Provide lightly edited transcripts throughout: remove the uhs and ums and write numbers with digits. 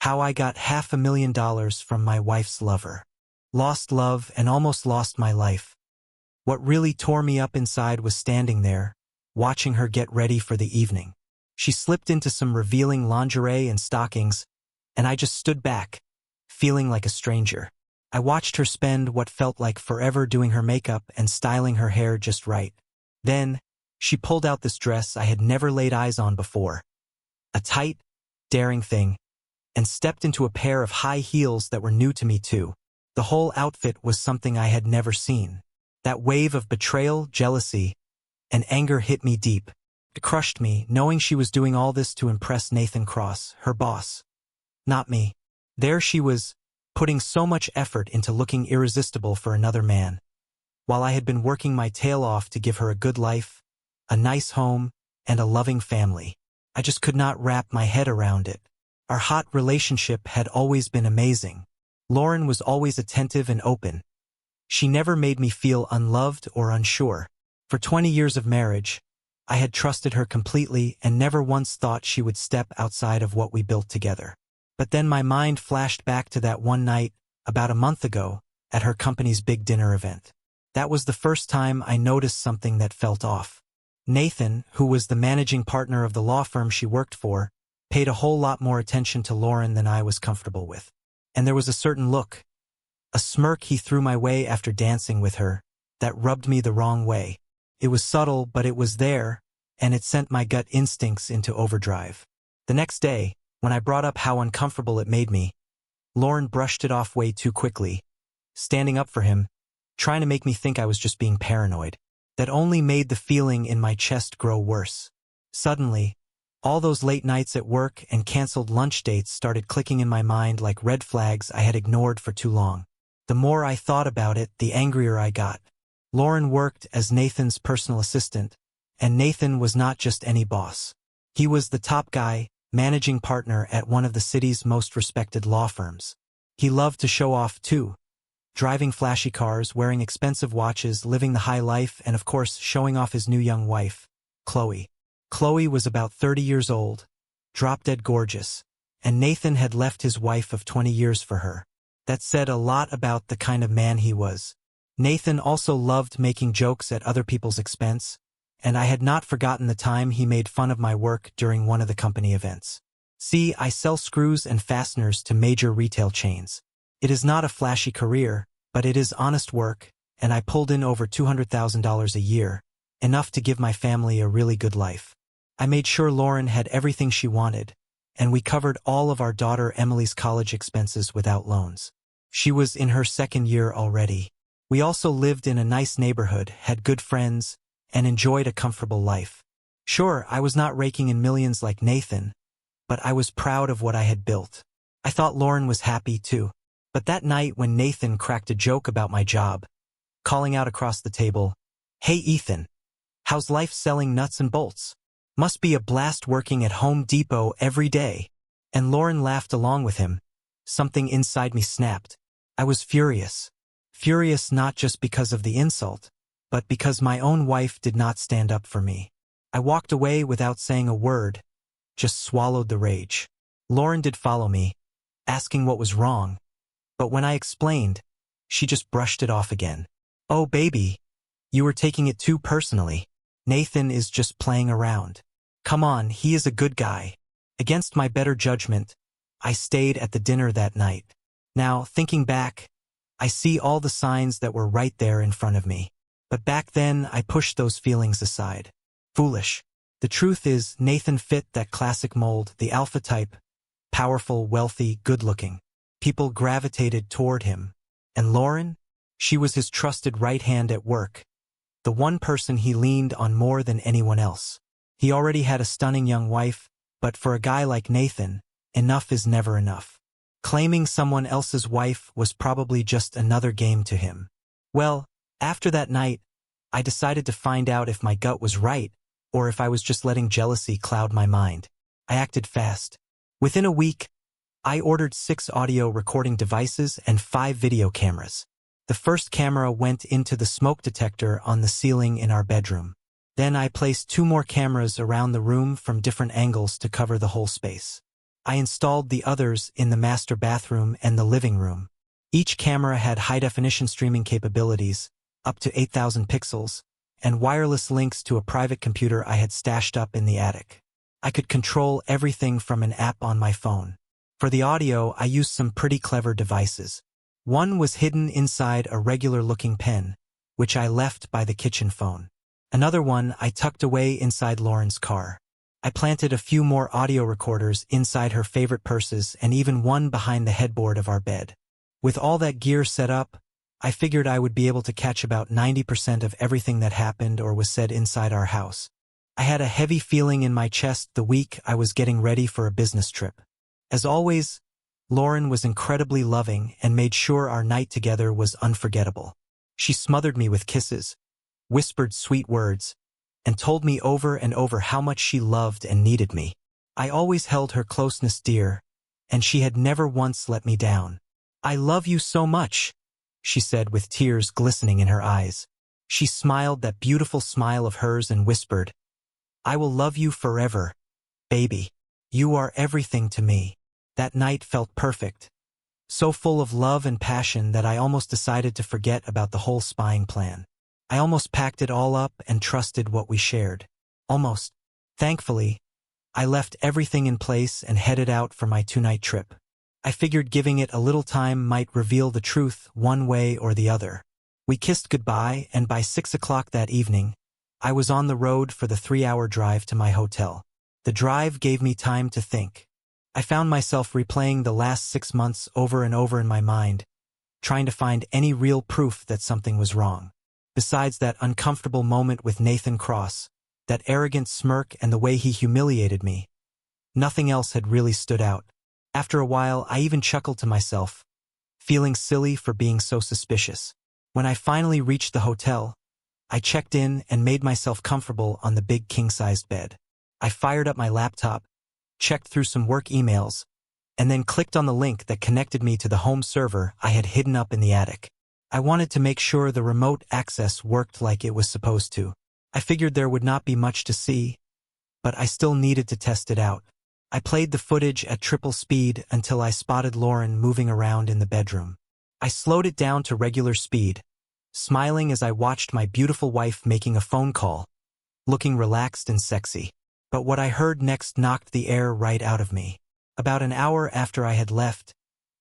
How I got $500,000 from my wife's lover. Lost love and almost lost my life. What really tore me up inside was standing there, watching her get ready for the evening. She slipped into some revealing lingerie and stockings, and I just stood back, feeling like a stranger. I watched her spend what felt like forever doing her makeup and styling her hair just right. Then, she pulled out this dress I had never laid eyes on before. A tight, daring thing, and stepped into a pair of high heels that were new to me too. The whole outfit was something I had never seen. That wave of betrayal, jealousy, and anger hit me deep. It crushed me, knowing she was doing all this to impress Nathan Cross, her boss. Not me. There she was, putting so much effort into looking irresistible for another man. While I had been working my tail off to give her a good life, a nice home, and a loving family. I just could not wrap my head around it. Our hot relationship had always been amazing. Lauren was always attentive and open. She never made me feel unloved or unsure. For 20 years of marriage, I had trusted her completely and never once thought she would step outside of what we built together. But then my mind flashed back to that one night, about a month ago, at her company's big dinner event. That was the first time I noticed something that felt off. Nathan, who was the managing partner of the law firm she worked for, paid a whole lot more attention to Lauren than I was comfortable with. And there was a certain look, a smirk he threw my way after dancing with her, that rubbed me the wrong way. It was subtle, but it was there, and it sent my gut instincts into overdrive. The next day, when I brought up how uncomfortable it made me, Lauren brushed it off way too quickly, standing up for him, trying to make me think I was just being paranoid. That only made the feeling in my chest grow worse. Suddenly, all those late nights at work and canceled lunch dates started clicking in my mind like red flags I had ignored for too long. The more I thought about it, the angrier I got. Lauren worked as Nathan's personal assistant, and Nathan was not just any boss. He was the top guy, managing partner at one of the city's most respected law firms. He loved to show off too, driving flashy cars, wearing expensive watches, living the high life, and of course showing off his new young wife, Chloe. Chloe was about 30 years old, drop-dead gorgeous, and Nathan had left his wife of 20 years for her. That said a lot about the kind of man he was. Nathan also loved making jokes at other people's expense, and I had not forgotten the time he made fun of my work during one of the company events. See, I sell screws and fasteners to major retail chains. It is not a flashy career, but it is honest work, and I pulled in over $200,000 a year, enough to give my family a really good life. I made sure Lauren had everything she wanted, and we covered all of our daughter Emily's college expenses without loans. She was in her second year already. We also lived in a nice neighborhood, had good friends, and enjoyed a comfortable life. Sure, I was not raking in millions like Nathan, but I was proud of what I had built. I thought Lauren was happy too. But that night when Nathan cracked a joke about my job, calling out across the table, "Hey Ethan, how's life selling nuts and bolts? Must be a blast working at Home Depot every day." And Lauren laughed along with him. Something inside me snapped. I was furious. Furious not just because of the insult, but because my own wife did not stand up for me. I walked away without saying a word, just swallowed the rage. Lauren did follow me, asking what was wrong, but when I explained, she just brushed it off again. "Oh baby, you were taking it too personally. Nathan is just playing around. Come on, he is a good guy." Against my better judgment, I stayed at the dinner that night. Now, thinking back, I see all the signs that were right there in front of me. But back then, I pushed those feelings aside. Foolish. The truth is, Nathan fit that classic mold, the alpha type, powerful, wealthy, good-looking. People gravitated toward him. And Lauren? She was his trusted right hand at work, the one person he leaned on more than anyone else. He already had a stunning young wife, but for a guy like Nathan, enough is never enough. Claiming someone else's wife was probably just another game to him. Well, after that night, I decided to find out if my gut was right, or if I was just letting jealousy cloud my mind. I acted fast. Within a week, I ordered 6 audio recording devices and 5 video cameras. The first camera went into the smoke detector on the ceiling in our bedroom. Then I placed 2 more cameras around the room from different angles to cover the whole space. I installed the others in the master bathroom and the living room. Each camera had high-definition streaming capabilities, up to 8,000 pixels, and wireless links to a private computer I had stashed up in the attic. I could control everything from an app on my phone. For the audio, I used some pretty clever devices. One was hidden inside a regular-looking pen, which I left by the kitchen phone. Another one I tucked away inside Lauren's car. I planted a few more audio recorders inside her favorite purses and even one behind the headboard of our bed. With all that gear set up, I figured I would be able to catch about 90% of everything that happened or was said inside our house. I had a heavy feeling in my chest the week I was getting ready for a business trip. As always, Lauren was incredibly loving and made sure our night together was unforgettable. She smothered me with kisses, whispered sweet words, and told me over and over how much she loved and needed me. I always held her closeness dear, and she had never once let me down. "I love you so much," she said with tears glistening in her eyes. She smiled that beautiful smile of hers and whispered, "I will love you forever, baby. You are everything to me." That night felt perfect, so full of love and passion that I almost decided to forget about the whole spying plan. I almost packed it all up and trusted what we shared. Almost. Thankfully, I left everything in place and headed out for my 2-night trip. I figured giving it a little time might reveal the truth one way or the other. We kissed goodbye, and by 6 o'clock that evening, I was on the road for the 3-hour drive to my hotel. The drive gave me time to think. I found myself replaying the last 6 months over and over in my mind, trying to find any real proof that something was wrong. Besides that uncomfortable moment with Nathan Cross, that arrogant smirk and the way he humiliated me, nothing else had really stood out. After a while, I even chuckled to myself, feeling silly for being so suspicious. When I finally reached the hotel, I checked in and made myself comfortable on the big king-sized bed. I fired up my laptop, checked through some work emails, and then clicked on the link that connected me to the home server I had hidden up in the attic. I wanted to make sure the remote access worked like it was supposed to. I figured there would not be much to see, but I still needed to test it out. I played the footage at triple speed until I spotted Lauren moving around in the bedroom. I slowed it down to regular speed, smiling as I watched my beautiful wife making a phone call, looking relaxed and sexy. But what I heard next knocked the air right out of me. About an hour after I had left,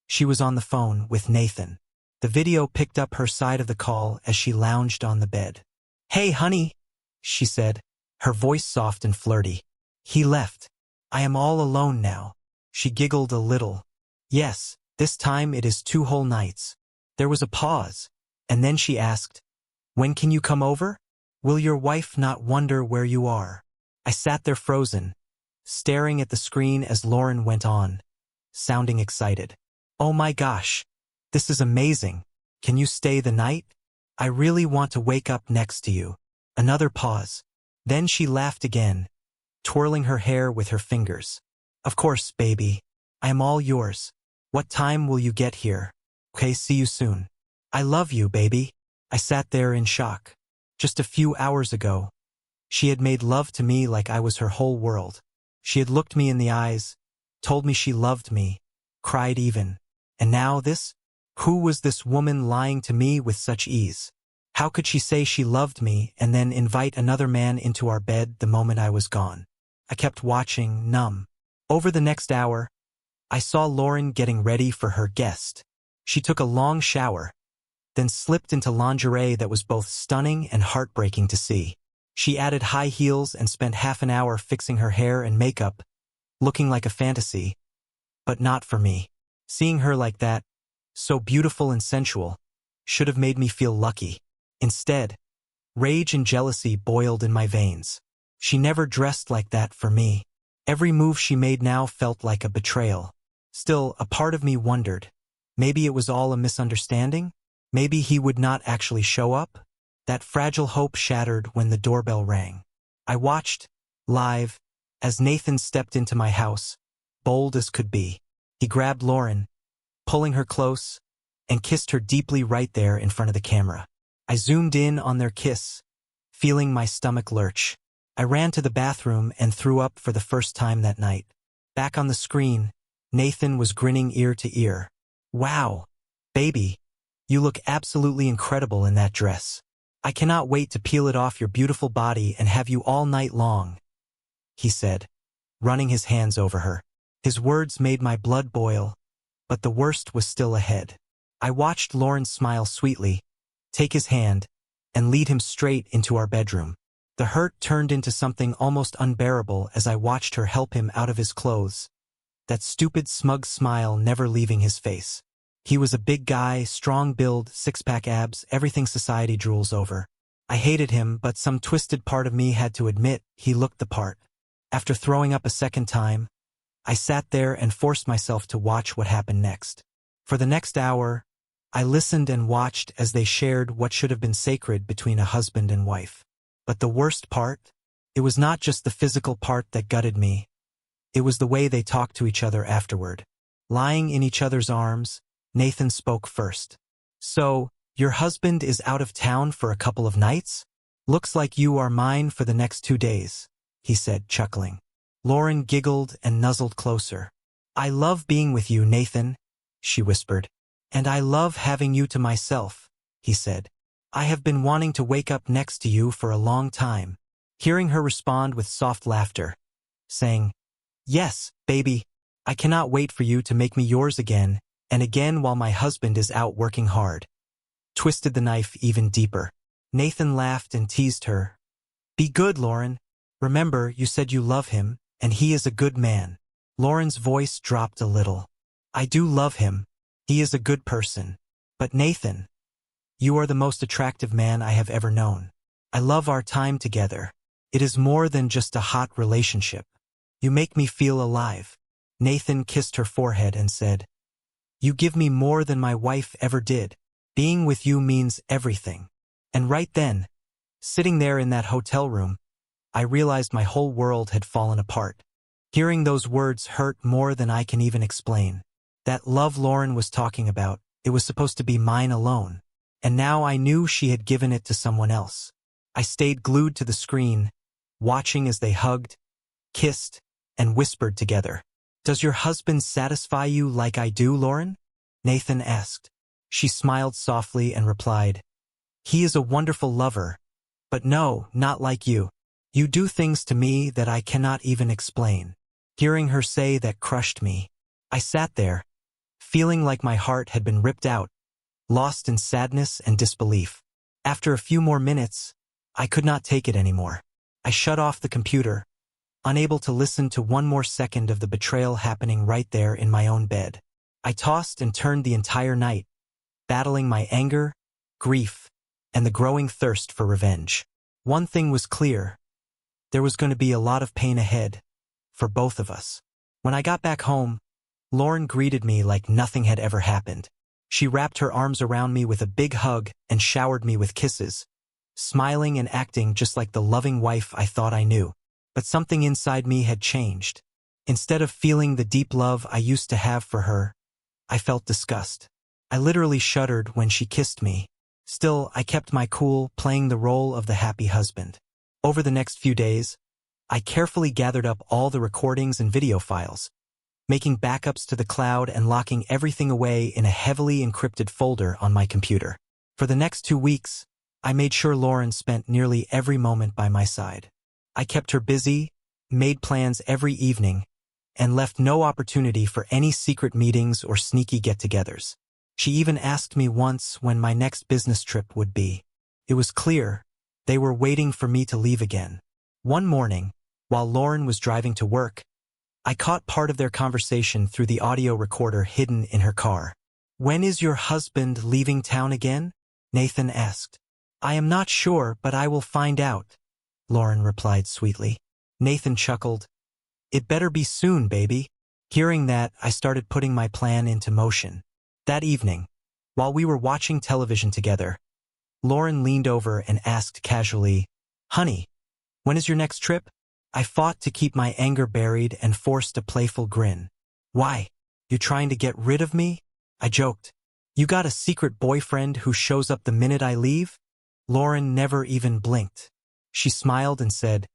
she was on the phone with Nathan. The video picked up her side of the call as she lounged on the bed. "Hey, honey," she said, her voice soft and flirty. "He left. I am all alone now." She giggled a little. "Yes, this time it is 2 whole nights." There was a pause, and then she asked, "When can you come over? Will your wife not wonder where you are?" I sat there frozen, staring at the screen as Lauren went on, sounding excited. "Oh my gosh, this is amazing. Can you stay the night? I really want to wake up next to you." Another pause. Then she laughed again, twirling her hair with her fingers. "Of course, baby. I am all yours. What time will you get here? Okay, see you soon." "I love you, baby." I sat there in shock. Just a few hours ago, she had made love to me like I was her whole world. She had looked me in the eyes, told me she loved me, cried even. And now this? Who was this woman lying to me with such ease? How could she say she loved me and then invite another man into our bed the moment I was gone? I kept watching, numb. Over the next hour, I saw Lauren getting ready for her guest. She took a long shower, then slipped into lingerie that was both stunning and heartbreaking to see. She added high heels and spent half an hour fixing her hair and makeup, looking like a fantasy, but not for me. Seeing her like that, so beautiful and sensual, should have made me feel lucky. Instead, rage and jealousy boiled in my veins. She never dressed like that for me. Every move she made now felt like a betrayal. Still, a part of me wondered, maybe it was all a misunderstanding? Maybe he would not actually show up? That fragile hope shattered when the doorbell rang. I watched, live, as Nathan stepped into my house, bold as could be. He grabbed Lauren, pulling her close, and kissed her deeply right there in front of the camera. I zoomed in on their kiss, feeling my stomach lurch. I ran to the bathroom and threw up for the first time that night. Back on the screen, Nathan was grinning ear to ear. Wow, baby, you look absolutely incredible in that dress. I cannot wait to peel it off your beautiful body and have you all night long, he said, running his hands over her. His words made my blood boil, but the worst was still ahead. I watched Lauren smile sweetly, take his hand, and lead him straight into our bedroom. The hurt turned into something almost unbearable as I watched her help him out of his clothes, that stupid smug smile never leaving his face. He was a big guy, strong build, six-pack abs, everything society drools over. I hated him, but some twisted part of me had to admit he looked the part. After throwing up a second time, I sat there and forced myself to watch what happened next. For the next hour, I listened and watched as they shared what should have been sacred between a husband and wife. But the worst part? It was not just the physical part that gutted me. It was the way they talked to each other afterward. Lying in each other's arms, Nathan spoke first. So, your husband is out of town for a couple of nights? Looks like you are mine for the next 2 days, he said, chuckling. Lauren giggled and nuzzled closer. I love being with you, Nathan, she whispered. And I love having you to myself, he said. I have been wanting to wake up next to you for a long time. Hearing her respond with soft laughter, saying, Yes, baby, I cannot wait for you to make me yours again, and again while my husband is out working hard. Twisted the knife even deeper. Nathan laughed and teased her. Be good, Lauren. Remember, you said you love him, and he is a good man. Lauren's voice dropped a little. I do love him. He is a good person. But Nathan, you are the most attractive man I have ever known. I love our time together. It is more than just a hot relationship. You make me feel alive. Nathan kissed her forehead and said, You give me more than my wife ever did. Being with you means everything. And right then, sitting there in that hotel room, I realized my whole world had fallen apart. Hearing those words hurt more than I can even explain. That love Lauren was talking about, it was supposed to be mine alone. And now I knew she had given it to someone else. I stayed glued to the screen, watching as they hugged, kissed, and whispered together. Does your husband satisfy you like I do, Lauren? Nathan asked. She smiled softly and replied, He is a wonderful lover, but no, not like you. You do things to me that I cannot even explain. Hearing her say that crushed me. I sat there, feeling like my heart had been ripped out, lost in sadness and disbelief. After a few more minutes, I could not take it anymore. I shut off the computer, unable to listen to one more second of the betrayal happening right there in my own bed. I tossed and turned the entire night, battling my anger, grief, and the growing thirst for revenge. One thing was clear. There was going to be a lot of pain ahead, for both of us. When I got back home, Lauren greeted me like nothing had ever happened. She wrapped her arms around me with a big hug and showered me with kisses, smiling and acting just like the loving wife I thought I knew. But something inside me had changed. Instead of feeling the deep love I used to have for her, I felt disgust. I literally shuddered when she kissed me. Still, I kept my cool, playing the role of the happy husband. Over the next few days, I carefully gathered up all the recordings and video files, making backups to the cloud and locking everything away in a heavily encrypted folder on my computer. For the next 2 weeks, I made sure Lauren spent nearly every moment by my side. I kept her busy, made plans every evening, and left no opportunity for any secret meetings or sneaky get-togethers. She even asked me once when my next business trip would be. It was clear they were waiting for me to leave again. One morning, while Lauren was driving to work, I caught part of their conversation through the audio recorder hidden in her car. When is your husband leaving town again? Nathan asked. I am not sure, but I will find out, Lauren replied sweetly. Nathan chuckled. It better be soon, baby. Hearing that, I started putting my plan into motion. That evening, while we were watching television together, Lauren leaned over and asked casually, Honey, when is your next trip? I fought to keep my anger buried and forced a playful grin. Why? You trying to get rid of me? I joked. You got a secret boyfriend who shows up the minute I leave? Lauren never even blinked. She smiled and said,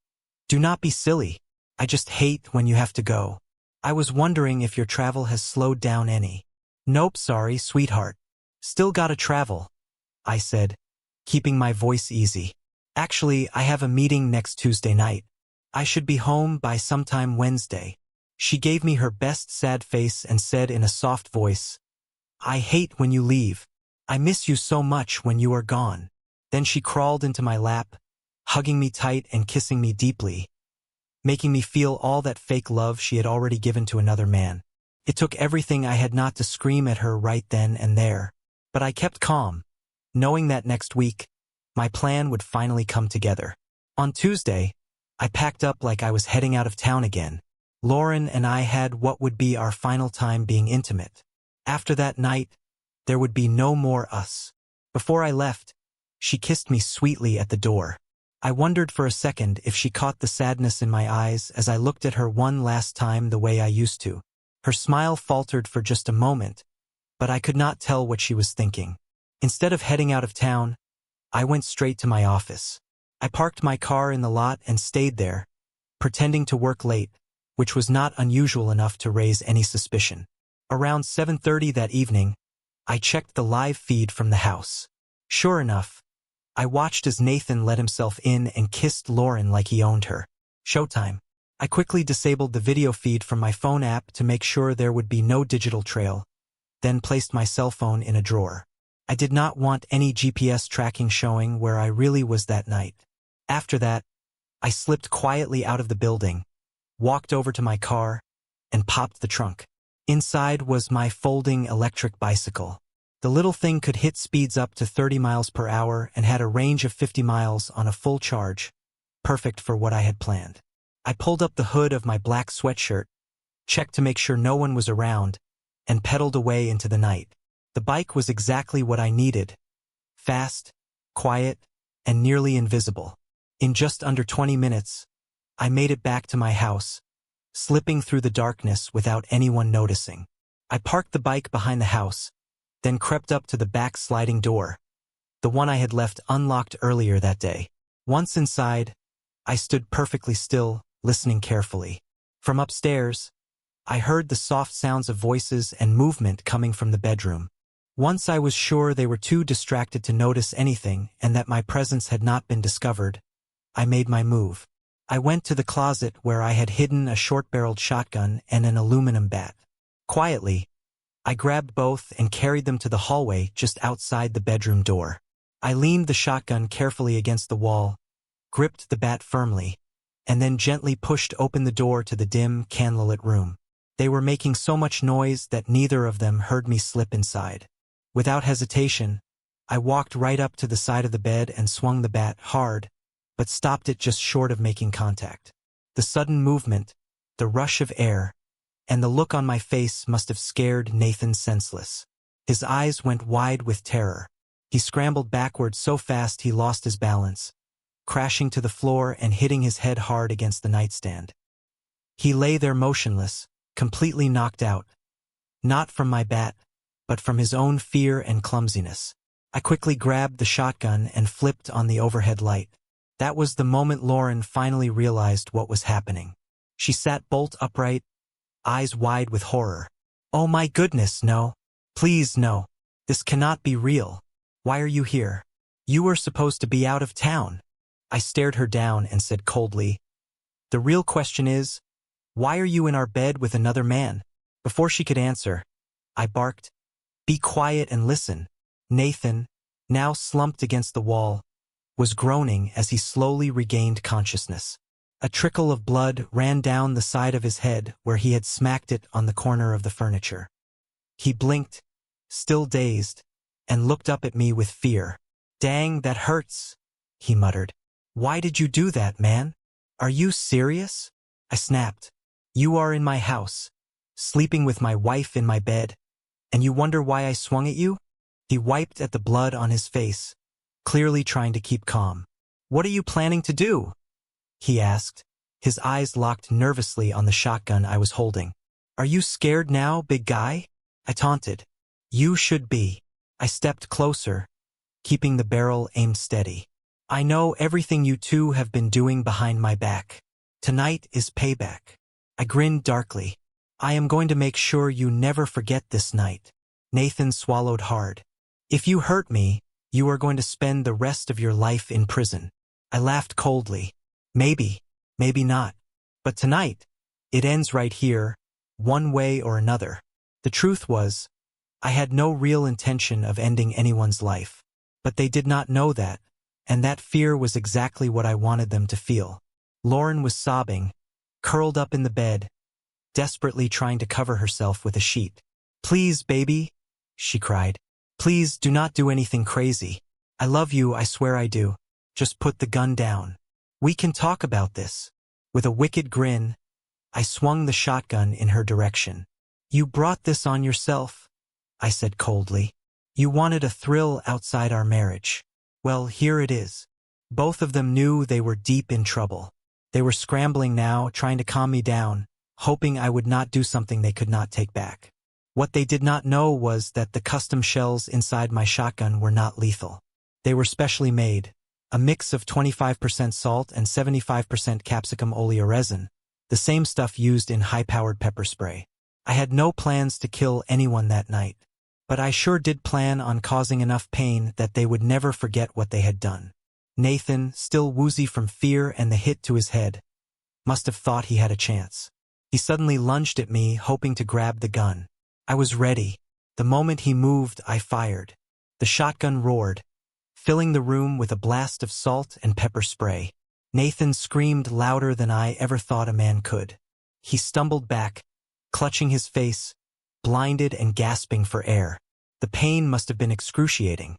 Do not be silly. I just hate when you have to go. I was wondering if your travel has slowed down any. Nope, sorry, sweetheart. Still gotta travel, I said, keeping my voice easy. Actually, I have a meeting next Tuesday night. I should be home by sometime Wednesday. She gave me her best sad face and said in a soft voice, I hate when you leave. I miss you so much when you are gone. Then she crawled into my lap, hugging me tight and kissing me deeply, making me feel all that fake love she had already given to another man. It took everything I had not to scream at her right then and there. But I kept calm, knowing that next week, my plan would finally come together. On Tuesday, I packed up like I was heading out of town again. Lauren and I had what would be our final time being intimate. After that night, there would be no more us. Before I left, she kissed me sweetly at the door. I wondered for a second if she caught the sadness in my eyes as I looked at her one last time the way I used to. Her smile faltered for just a moment, but I could not tell what she was thinking. Instead of heading out of town, I went straight to my office. I parked my car in the lot and stayed there, pretending to work late, which was not unusual enough to raise any suspicion. Around 7:30 that evening, I checked the live feed from the house. Sure enough, I watched as Nathan let himself in and kissed Lauren like he owned her. Showtime. I quickly disabled the video feed from my phone app to make sure there would be no digital trail, then placed my cell phone in a drawer. I did not want any GPS tracking showing where I really was that night. After that, I slipped quietly out of the building, walked over to my car, and popped the trunk. Inside was my folding electric bicycle. The little thing could hit speeds up to 30 miles per hour and had a range of 50 miles on a full charge, perfect for what I had planned. I pulled up the hood of my black sweatshirt, checked to make sure no one was around, and pedaled away into the night. The bike was exactly what I needed. Fast, quiet, and nearly invisible. In just under 20 minutes, I made it back to my house, slipping through the darkness without anyone noticing. I parked the bike behind the house, then crept up to the back sliding door, the one I had left unlocked earlier that day. Once inside, I stood perfectly still, listening carefully. From upstairs, I heard the soft sounds of voices and movement coming from the bedroom. Once I was sure they were too distracted to notice anything and that my presence had not been discovered, I made my move. I went to the closet where I had hidden a short-barreled shotgun and an aluminum bat. Quietly, I grabbed both and carried them to the hallway just outside the bedroom door. I leaned the shotgun carefully against the wall, gripped the bat firmly, and then gently pushed open the door to the dim, candlelit room. They were making so much noise that neither of them heard me slip inside. Without hesitation, I walked right up to the side of the bed and swung the bat hard, but stopped it just short of making contact. The sudden movement, the rush of air, and the look on my face must have scared Nathan senseless. His eyes went wide with terror. He scrambled backward so fast he lost his balance, crashing to the floor and hitting his head hard against the nightstand. He lay there motionless, completely knocked out, not from my bat, but from his own fear and clumsiness. I quickly grabbed the shotgun and flipped on the overhead light. That was the moment Lauren finally realized what was happening. She sat bolt upright, eyes wide with horror. Oh my goodness, no. Please, no. This cannot be real. Why are you here? You were supposed to be out of town. I stared her down and said coldly, the real question is, why are you in our bed with another man? Before she could answer, I barked, be quiet and listen. Nathan, now slumped against the wall, was groaning as he slowly regained consciousness. A trickle of blood ran down the side of his head where he had smacked it on the corner of the furniture. He blinked, still dazed, and looked up at me with fear. Dang, that hurts, he muttered. Why did you do that, man? Are you serious? I snapped. You are in my house, sleeping with my wife in my bed, and you wonder why I swung at you? He wiped at the blood on his face, clearly trying to keep calm. What are you planning to do? He asked, his eyes locked nervously on the shotgun I was holding. Are you scared now, big guy? I taunted. You should be. I stepped closer, keeping the barrel aimed steady. I know everything you two have been doing behind my back. Tonight is payback. I grinned darkly. I am going to make sure you never forget this night. Nathan swallowed hard. If you hurt me, you are going to spend the rest of your life in prison. I laughed coldly. Maybe, maybe not. But tonight, it ends right here, one way or another. The truth was, I had no real intention of ending anyone's life. But they did not know that, and that fear was exactly what I wanted them to feel. Lauren was sobbing, curled up in the bed, desperately trying to cover herself with a sheet. Please, baby, she cried. Please do not do anything crazy. I love you, I swear I do. Just put the gun down. We can talk about this. With a wicked grin, I swung the shotgun in her direction. You brought this on yourself, I said coldly. You wanted a thrill outside our marriage. Well, here it is. Both of them knew they were deep in trouble. They were scrambling now, trying to calm me down, hoping I would not do something they could not take back. What they did not know was that the custom shells inside my shotgun were not lethal. They were specially made, a mix of 25% salt and 75% capsicum oleoresin, the same stuff used in high-powered pepper spray. I had no plans to kill anyone that night, but I sure did plan on causing enough pain that they would never forget what they had done. Nathan, still woozy from fear and the hit to his head, must have thought he had a chance. He suddenly lunged at me, hoping to grab the gun. I was ready. The moment he moved, I fired. The shotgun roared, filling the room with a blast of salt and pepper spray. Nathan screamed louder than I ever thought a man could. He stumbled back, clutching his face, blinded and gasping for air. The pain must have been excruciating.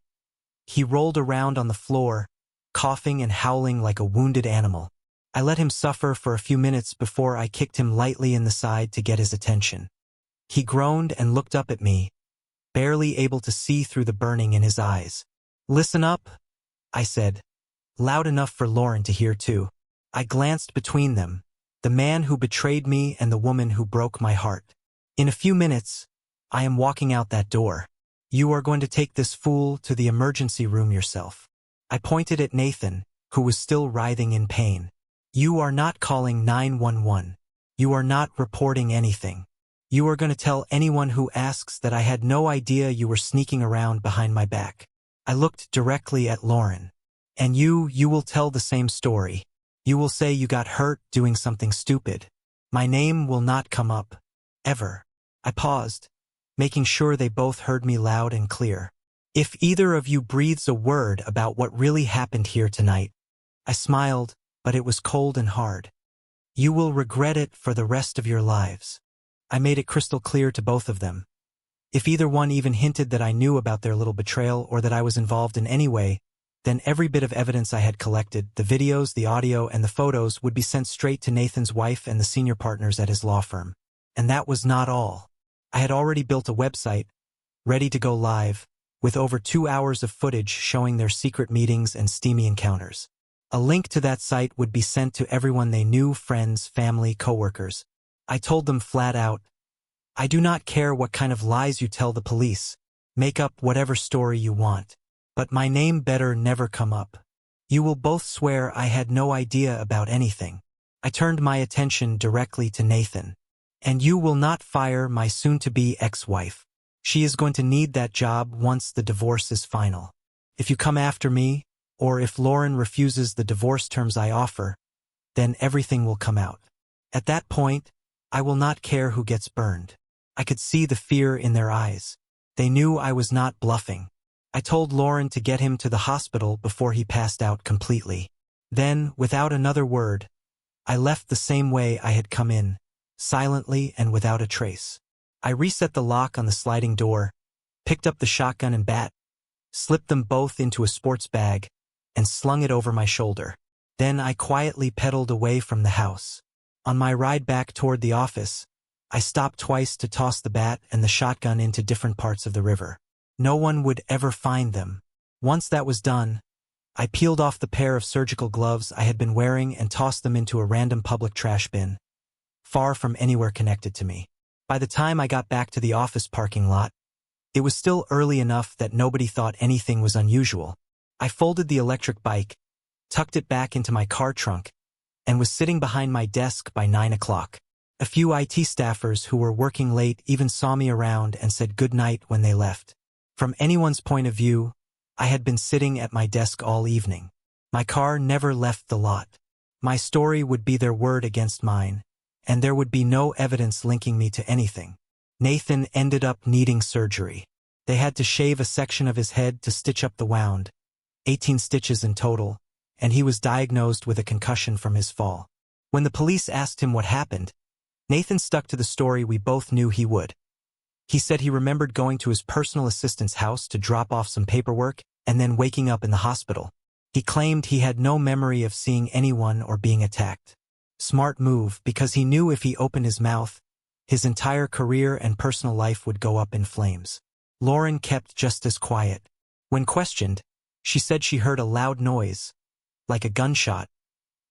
He rolled around on the floor, coughing and howling like a wounded animal. I let him suffer for a few minutes before I kicked him lightly in the side to get his attention. He groaned and looked up at me, barely able to see through the burning in his eyes. Listen up, I said, loud enough for Lauren to hear too. I glanced between them, the man who betrayed me and the woman who broke my heart. In a few minutes, I am walking out that door. You are going to take this fool to the emergency room yourself. I pointed at Nathan, who was still writhing in pain. You are not calling 911. You are not reporting anything. You are going to tell anyone who asks that I had no idea you were sneaking around behind my back. I looked directly at Lauren. And you will tell the same story. You will say you got hurt doing something stupid. My name will not come up. Ever. I paused, making sure they both heard me loud and clear. If either of you breathes a word about what really happened here tonight, I smiled, but it was cold and hard. You will regret it for the rest of your lives. I made it crystal clear to both of them. If either one even hinted that I knew about their little betrayal or that I was involved in any way, then every bit of evidence I had collected, the videos, the audio, and the photos, would be sent straight to Nathan's wife and the senior partners at his law firm. And that was not all. I had already built a website, ready to go live, with over 2 hours of footage showing their secret meetings and steamy encounters. A link to that site would be sent to everyone they knew, friends, family, coworkers. I told them flat out, I do not care what kind of lies you tell the police. Make up whatever story you want. But my name better never come up. You will both swear I had no idea about anything. I turned my attention directly to Nathan. And you will not fire my soon-to-be ex-wife. She is going to need that job once the divorce is final. If you come after me, or if Lauren refuses the divorce terms I offer, then everything will come out. At that point, I will not care who gets burned. I could see the fear in their eyes. They knew I was not bluffing. I told Lauren to get him to the hospital before he passed out completely. Then, without another word, I left the same way I had come in, silently and without a trace. I reset the lock on the sliding door, picked up the shotgun and bat, slipped them both into a sports bag, and slung it over my shoulder. Then I quietly pedaled away from the house. On my ride back toward the office, I stopped twice to toss the bat and the shotgun into different parts of the river. No one would ever find them. Once that was done, I peeled off the pair of surgical gloves I had been wearing and tossed them into a random public trash bin, far from anywhere connected to me. By the time I got back to the office parking lot, it was still early enough that nobody thought anything was unusual. I folded the electric bike, tucked it back into my car trunk, and was sitting behind my desk by 9 o'clock. A few IT staffers who were working late even saw me around and said good night when they left. From anyone's point of view, I had been sitting at my desk all evening. My car never left the lot. My story would be their word against mine, and there would be no evidence linking me to anything. Nathan ended up needing surgery. They had to shave a section of his head to stitch up the wound, 18 stitches in total, and he was diagnosed with a concussion from his fall. When the police asked him what happened, Nathan stuck to the story we both knew he would. He said he remembered going to his personal assistant's house to drop off some paperwork and then waking up in the hospital. He claimed he had no memory of seeing anyone or being attacked. Smart move, because he knew if he opened his mouth, his entire career and personal life would go up in flames. Lauren kept just as quiet. When questioned, she said she heard a loud noise, like a gunshot,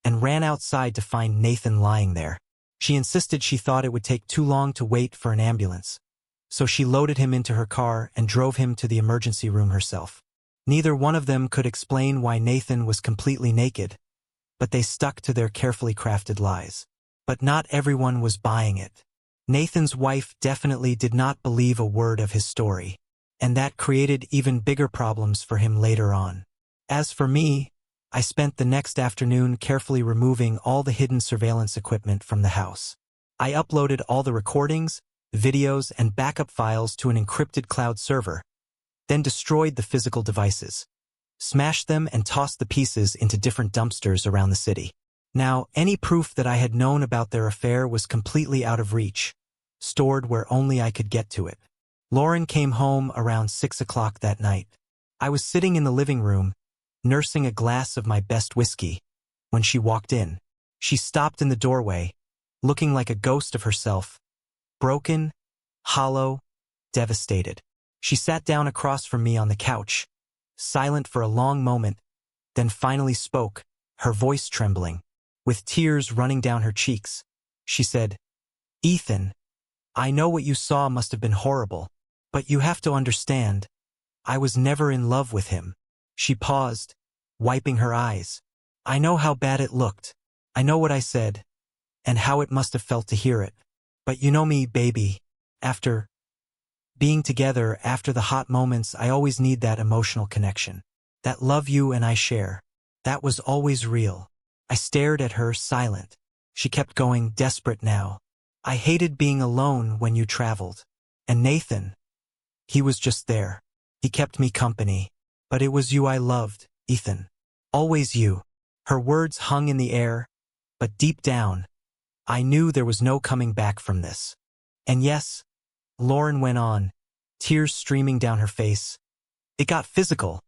and ran outside to find Nathan lying there. She insisted she thought it would take too long to wait for an ambulance, so she loaded him into her car and drove him to the emergency room herself. Neither one of them could explain why Nathan was completely naked, but they stuck to their carefully crafted lies. But not everyone was buying it. Nathan's wife definitely did not believe a word of his story, and that created even bigger problems for him later on. As for me, I spent the next afternoon carefully removing all the hidden surveillance equipment from the house. I uploaded all the recordings, videos, and backup files to an encrypted cloud server, then destroyed the physical devices, smashed them, and tossed the pieces into different dumpsters around the city. Now, any proof that I had known about their affair was completely out of reach, stored where only I could get to it. Lauren came home around 6 o'clock that night. I was sitting in the living room, nursing a glass of my best whiskey, when she walked in. She stopped in the doorway, looking like a ghost of herself, broken, hollow, devastated. She sat down across from me on the couch, silent for a long moment, then finally spoke, her voice trembling, with tears running down her cheeks. She said, "Ethan, I know what you saw must have been horrible, but you have to understand, I was never in love with him." She paused, wiping her eyes. "I know how bad it looked. I know what I said, and how it must have felt to hear it. But you know me, baby. After being together, after the hot moments, I always need that emotional connection. That love you and I share. That was always real." I stared at her, silent. She kept going, desperate now. "I hated being alone when you traveled. And Nathan, he was just there. He kept me company. But it was you I loved, Ethan. Always you." Her words hung in the air, but deep down, I knew there was no coming back from this. "And yes," Lauren went on, tears streaming down her face, "it got physical,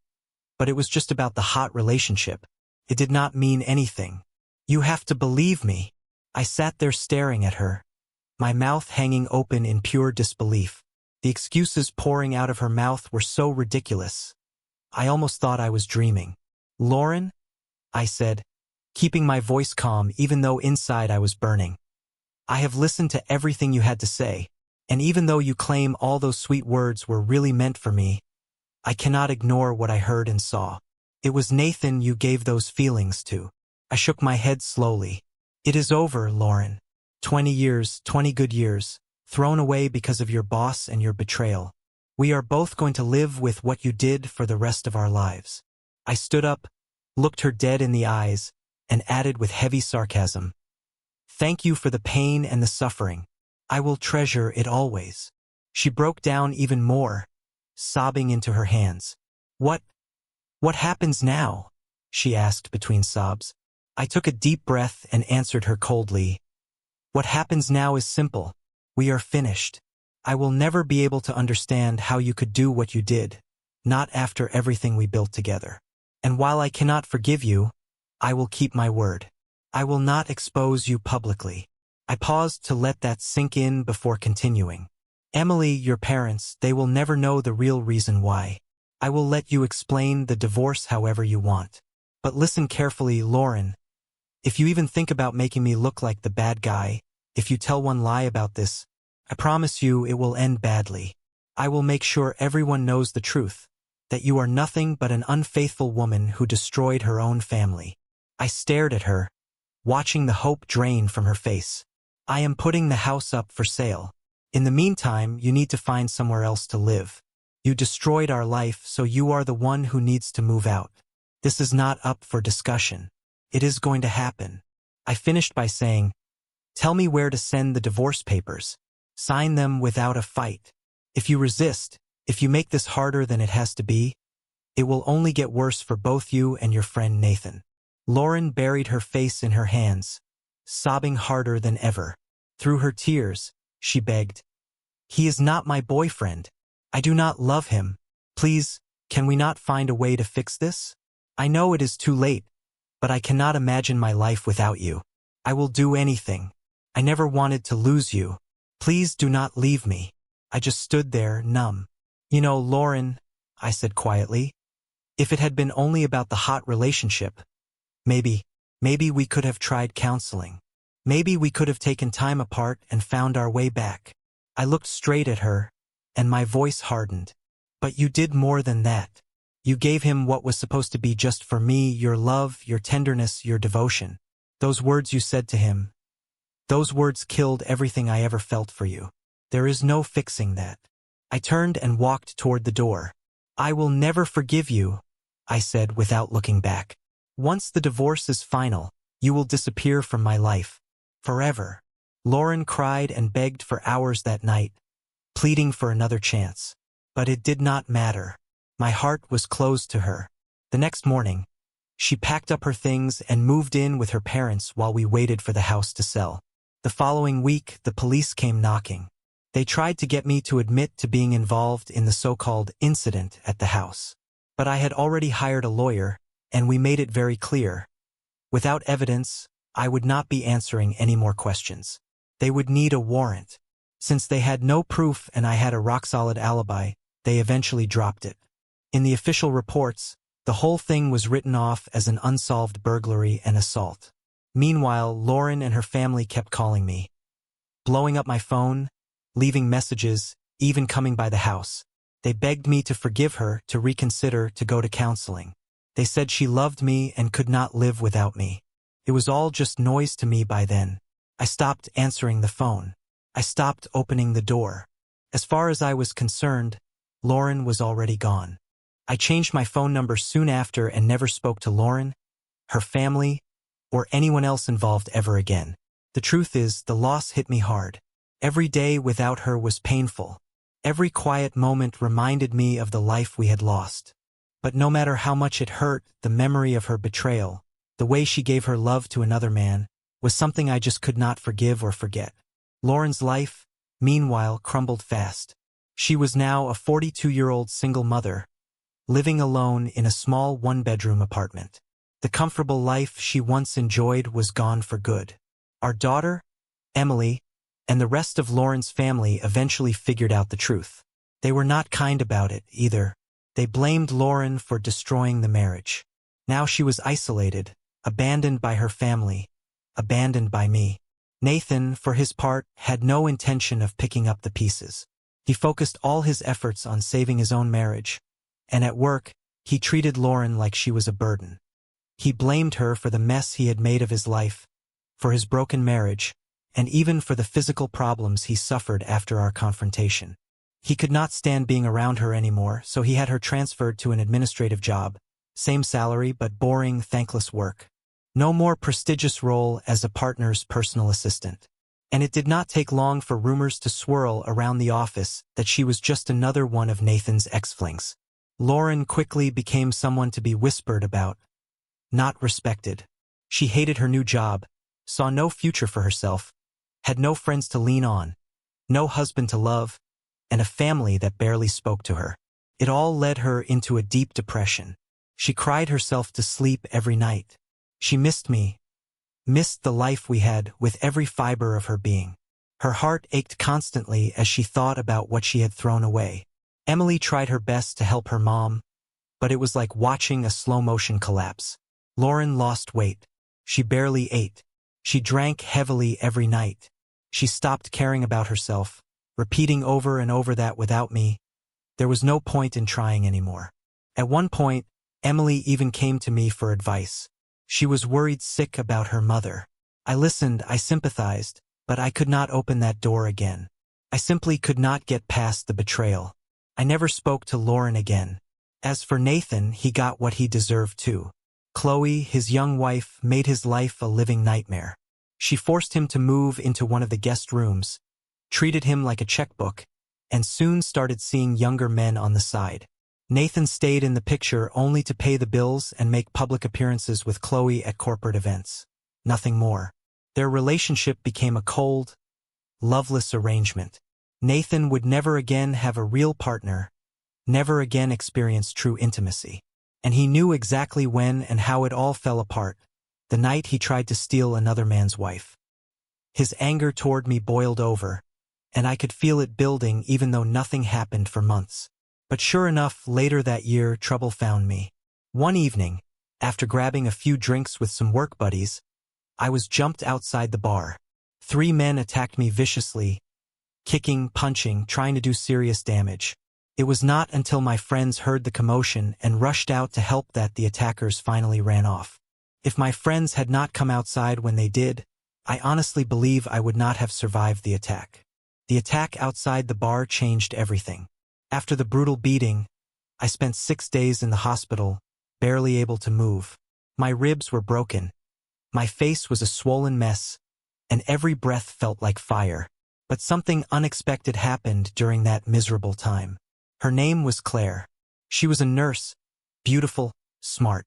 but it was just about the hot relationship. It did not mean anything. You have to believe me." I sat there staring at her, my mouth hanging open in pure disbelief. The excuses pouring out of her mouth were so ridiculous. I almost thought I was dreaming. "Lauren," I said, keeping my voice calm even though inside I was burning, "I have listened to everything you had to say, and even though you claim all those sweet words were really meant for me, I cannot ignore what I heard and saw. It was Nathan you gave those feelings to." I shook my head slowly. "It is over, Lauren. 20 years, 20 good years, thrown away because of your boss and your betrayal. We are both going to live with what you did for the rest of our lives." I stood up, looked her dead in the eyes, and added with heavy sarcasm, "Thank you for the pain and the suffering. I will treasure it always." She broke down even more, sobbing into her hands. What happens now?" she asked between sobs. I took a deep breath and answered her coldly. "What happens now is simple. We are finished. I will never be able to understand how you could do what you did, not after everything we built together. And while I cannot forgive you, I will keep my word. I will not expose you publicly." I paused to let that sink in before continuing. "Emily, your parents, they will never know the real reason why. I will let you explain the divorce however you want. But listen carefully, Lauren. If you even think about making me look like the bad guy, if you tell one lie about this, I promise you it will end badly. I will make sure everyone knows the truth, that you are nothing but an unfaithful woman who destroyed her own family." I stared at her, watching the hope drain from her face. I am putting the house up for sale. In the meantime, you need to find somewhere else to live. You destroyed our life, so you are the one who needs to move out. This is not up for discussion. It is going to happen. I finished by saying, tell me where to send the divorce papers. Sign them without a fight. If you resist, if you make this harder than it has to be, it will only get worse for both you and your friend Nathan. Lauren buried her face in her hands, sobbing harder than ever. Through her tears, she begged, he is not my boyfriend. I do not love him. Please, can we not find a way to fix this? I know it is too late, but I cannot imagine my life without you. I will do anything. I never wanted to lose you. Please do not leave me. I just stood there, numb. You know, Lauren, I said quietly, if it had been only about the hot relationship, maybe we could have tried counseling. Maybe we could have taken time apart and found our way back. I looked straight at her, and my voice hardened. But you did more than that. You gave him what was supposed to be just for me, your love, your tenderness, your devotion. Those words you said to him, those words killed everything I ever felt for you. There is no fixing that. I turned and walked toward the door. I will never forgive you, I said without looking back. Once the divorce is final, you will disappear from my life. Forever. Lauren cried and begged for hours that night, pleading for another chance. But it did not matter. My heart was closed to her. The next morning, she packed up her things and moved in with her parents while we waited for the house to sell. The following week, the police came knocking. They tried to get me to admit to being involved in the so-called incident at the house. But I had already hired a lawyer, and we made it very clear. Without evidence, I would not be answering any more questions. They would need a warrant. Since they had no proof and I had a rock-solid alibi, they eventually dropped it. In the official reports, the whole thing was written off as an unsolved burglary and assault. Meanwhile, Lauren and her family kept calling me, blowing up my phone, leaving messages, even coming by the house. They begged me to forgive her, to reconsider, to go to counseling. They said she loved me and could not live without me. It was all just noise to me by then. I stopped answering the phone. I stopped opening the door. As far as I was concerned, Lauren was already gone. I changed my phone number soon after and never spoke to Lauren, her family, or anyone else involved ever again. The truth is, the loss hit me hard. Every day without her was painful. Every quiet moment reminded me of the life we had lost. But no matter how much it hurt, the memory of her betrayal, the way she gave her love to another man, was something I just could not forgive or forget. Lauren's life, meanwhile, crumbled fast. She was now a 42-year-old single mother, living alone in a small one-bedroom apartment. The comfortable life she once enjoyed was gone for good. Our daughter, Emily, and the rest of Lauren's family eventually figured out the truth. They were not kind about it, either. They blamed Lauren for destroying the marriage. Now she was isolated, abandoned by her family, abandoned by me. Nathan, for his part, had no intention of picking up the pieces. He focused all his efforts on saving his own marriage, and at work, he treated Lauren like she was a burden. He blamed her for the mess he had made of his life, for his broken marriage, and even for the physical problems he suffered after our confrontation. He could not stand being around her anymore, so he had her transferred to an administrative job, same salary but boring, thankless work. No more prestigious role as a partner's personal assistant. And it did not take long for rumors to swirl around the office that she was just another one of Nathan's ex-flings. Lauren quickly became someone to be whispered about, not respected. She hated her new job, saw no future for herself, had no friends to lean on, no husband to love, and a family that barely spoke to her. It all led her into a deep depression. She cried herself to sleep every night. She missed me, missed the life we had with every fiber of her being. Her heart ached constantly as she thought about what she had thrown away. Emily tried her best to help her mom, but it was like watching a slow-motion collapse. Lauren lost weight. She barely ate. She drank heavily every night. She stopped caring about herself, repeating over and over that without me, there was no point in trying anymore. At one point, Emily even came to me for advice. She was worried sick about her mother. I listened, I sympathized, But I could not open that door again. I simply could not get past the betrayal. I never spoke to Lauren again. As for Nathan, he got what he deserved too. Chloe, his young wife, made his life a living nightmare. She forced him to move into one of the guest rooms, treated him like a checkbook, and soon started seeing younger men on the side. Nathan stayed in the picture only to pay the bills and make public appearances with Chloe at corporate events. Nothing more. Their relationship became a cold, loveless arrangement. Nathan would never again have a real partner, never again experience true intimacy. And he knew exactly when and how it all fell apart, the night he tried to steal another man's wife. His anger toward me boiled over, and I could feel it building even though nothing happened for months. But sure enough, later that year, trouble found me. One evening, after grabbing a few drinks with some work buddies, I was jumped outside the bar. 3 men attacked me viciously, kicking, punching, trying to do serious damage. It was not until my friends heard the commotion and rushed out to help that the attackers finally ran off. If my friends had not come outside when they did, I honestly believe I would not have survived the attack. The attack outside the bar changed everything. After the brutal beating, I spent 6 days in the hospital, barely able to move. My ribs were broken. My face was a swollen mess, and every breath felt like fire. But something unexpected happened during that miserable time. Her name was Claire. She was a nurse, beautiful, smart,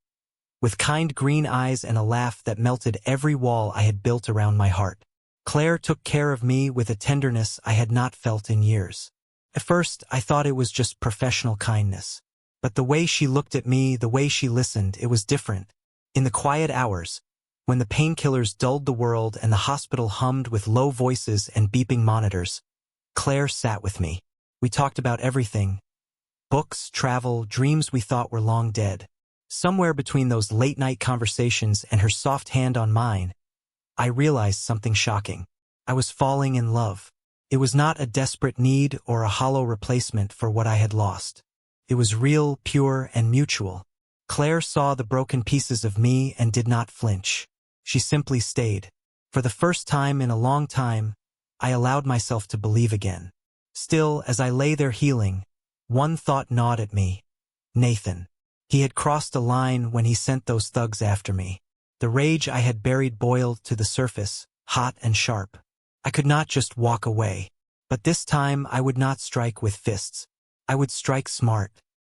with kind green eyes and a laugh that melted every wall I had built around my heart. Claire took care of me with a tenderness I had not felt in years. At first, I thought it was just professional kindness. But the way she looked at me, the way she listened, it was different. In the quiet hours, when the painkillers dulled the world and the hospital hummed with low voices and beeping monitors, Claire sat with me. We talked about everything. Books, travel, dreams we thought were long dead. Somewhere between those late-night conversations and her soft hand on mine, I realized something shocking. I was falling in love. It was not a desperate need or a hollow replacement for what I had lost. It was real, pure, and mutual. Claire saw the broken pieces of me and did not flinch. She simply stayed. For the first time in a long time, I allowed myself to believe again. Still, as I lay there healing, one thought gnawed at me. Nathan. He had crossed a line when he sent those thugs after me. The rage I had buried boiled to the surface, hot and sharp. I could not just walk away. But this time I would not strike with fists. I would strike smart.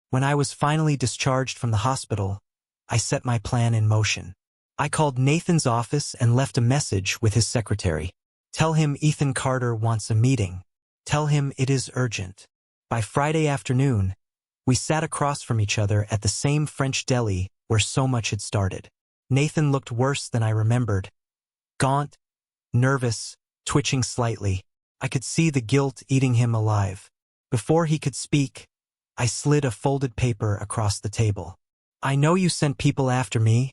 When I was finally discharged from the hospital, I set my plan in motion. I called Nathan's office and left a message with his secretary. Tell him Ethan Carter wants a meeting. Tell him it is urgent. By Friday afternoon, we sat across from each other at the same French deli where so much had started. Nathan looked worse than I remembered. Gaunt, nervous, twitching slightly. I could see the guilt eating him alive. Before he could speak, I slid a folded paper across the table. I know you sent people after me,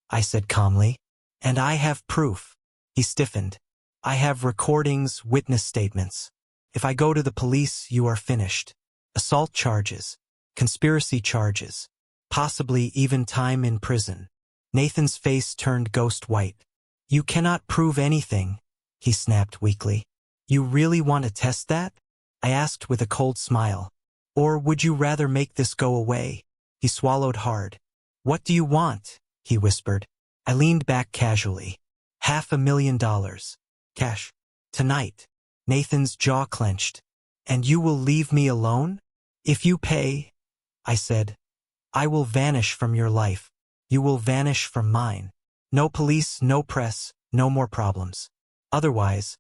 I said calmly. And I have proof. He stiffened. I have recordings, witness statements. If I go to the police, you are finished. Assault charges, conspiracy charges, possibly even time in prison. Nathan's face turned ghost white. You cannot prove anything, he snapped weakly. You really want to test that? I asked with a cold smile. Or would you rather make this go away? He swallowed hard. What do you want? He whispered. I leaned back casually. $500,000. Cash. Tonight. Nathan's jaw clenched. And you will leave me alone? If you pay, I said, I will vanish from your life. You will vanish from mine. No police, no press, no more problems. Otherwise,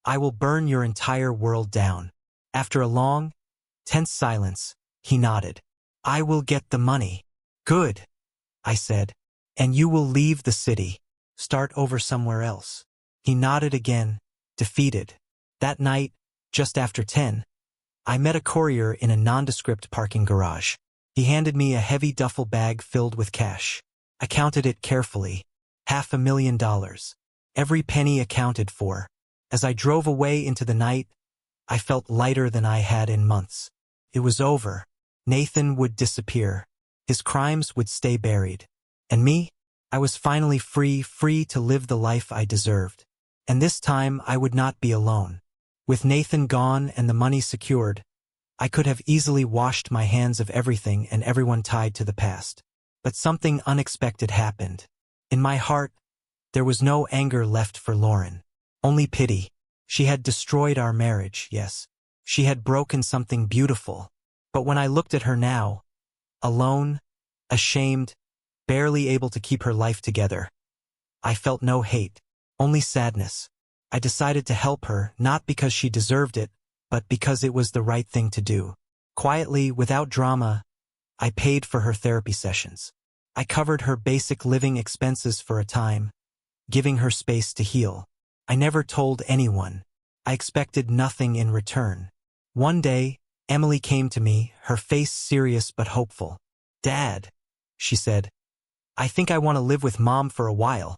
I will burn your entire world down. After a long, tense silence, he nodded. I will get the money. Good, I said. And you will leave the city. Start over somewhere else. He nodded again, defeated. That night, just after 10, I met a courier in a nondescript parking garage. He handed me a heavy duffel bag filled with cash. I counted it carefully. $500,000. Every penny accounted for. As I drove away into the night, I felt lighter than I had in months. It was over. Nathan would disappear. His crimes would stay buried. And me? I was finally free to live the life I deserved. And this time I would not be alone. With Nathan gone and the money secured, I could have easily washed my hands of everything and everyone tied to the past. But something unexpected happened. In my heart, there was no anger left for Lauren. Only pity. She had destroyed our marriage, yes. She had broken something beautiful. But when I looked at her now, alone, ashamed, barely able to keep her life together, I felt no hate, only sadness. I decided to help her, not because she deserved it, but because it was the right thing to do. Quietly, without drama, I paid for her therapy sessions. I covered her basic living expenses for a time, giving her space to heal. I never told anyone. I expected nothing in return. One day, Emily came to me, her face serious but hopeful. "Dad," she said, "I think I want to live with Mom for a while."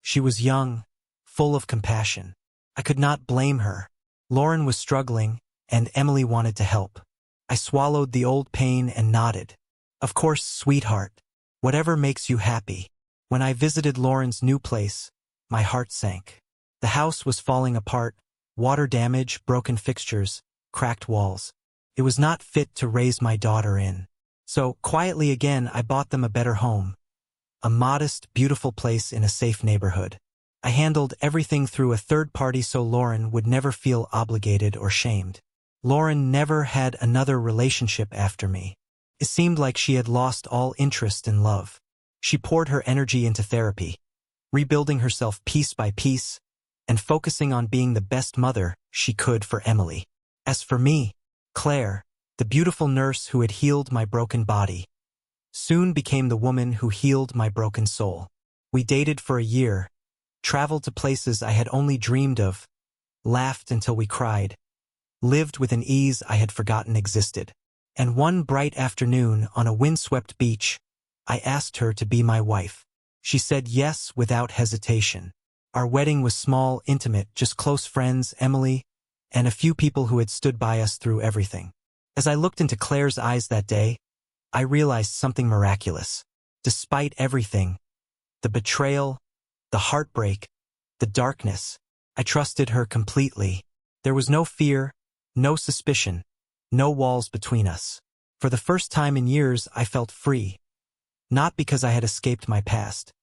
She was young, full of compassion. I could not blame her. Lauren was struggling, and Emily wanted to help. I swallowed the old pain and nodded. "Of course, sweetheart. Whatever makes you happy." When I visited Lauren's new place, my heart sank. The house was falling apart, water damage, broken fixtures, cracked walls. It was not fit to raise my daughter in. So, quietly again, I bought them a better home. A modest, beautiful place in a safe neighborhood. I handled everything through a third party so Lauren would never feel obligated or shamed. Lauren never had another relationship after me. It seemed like she had lost all interest in love. She poured her energy into therapy, rebuilding herself piece by piece, and focusing on being the best mother she could for Emily. As for me, Claire, the beautiful nurse who had healed my broken body, soon became the woman who healed my broken soul. We dated for a year, traveled to places I had only dreamed of, laughed until we cried, lived with an ease I had forgotten existed. And one bright afternoon on a windswept beach, I asked her to be my wife. She said yes without hesitation. Our wedding was small, intimate, just close friends, Emily, and a few people who had stood by us through everything. As I looked into Claire's eyes that day, I realized something miraculous. Despite everything, the betrayal, the heartbreak, the darkness, I trusted her completely. There was no fear, no suspicion, no walls between us. For the first time in years, I felt free. Not because I had escaped my past,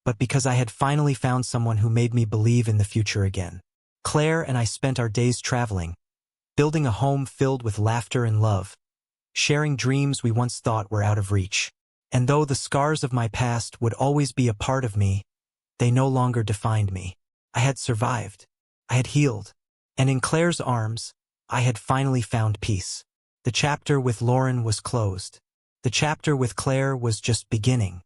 but because I had finally found someone who made me believe in the future again. Claire and I spent our days traveling, building a home filled with laughter and love, sharing dreams we once thought were out of reach. And though the scars of my past would always be a part of me, they no longer defined me. I had survived. I had healed. And in Claire's arms, I had finally found peace. The chapter with Lauren was closed. The chapter with Claire was just beginning.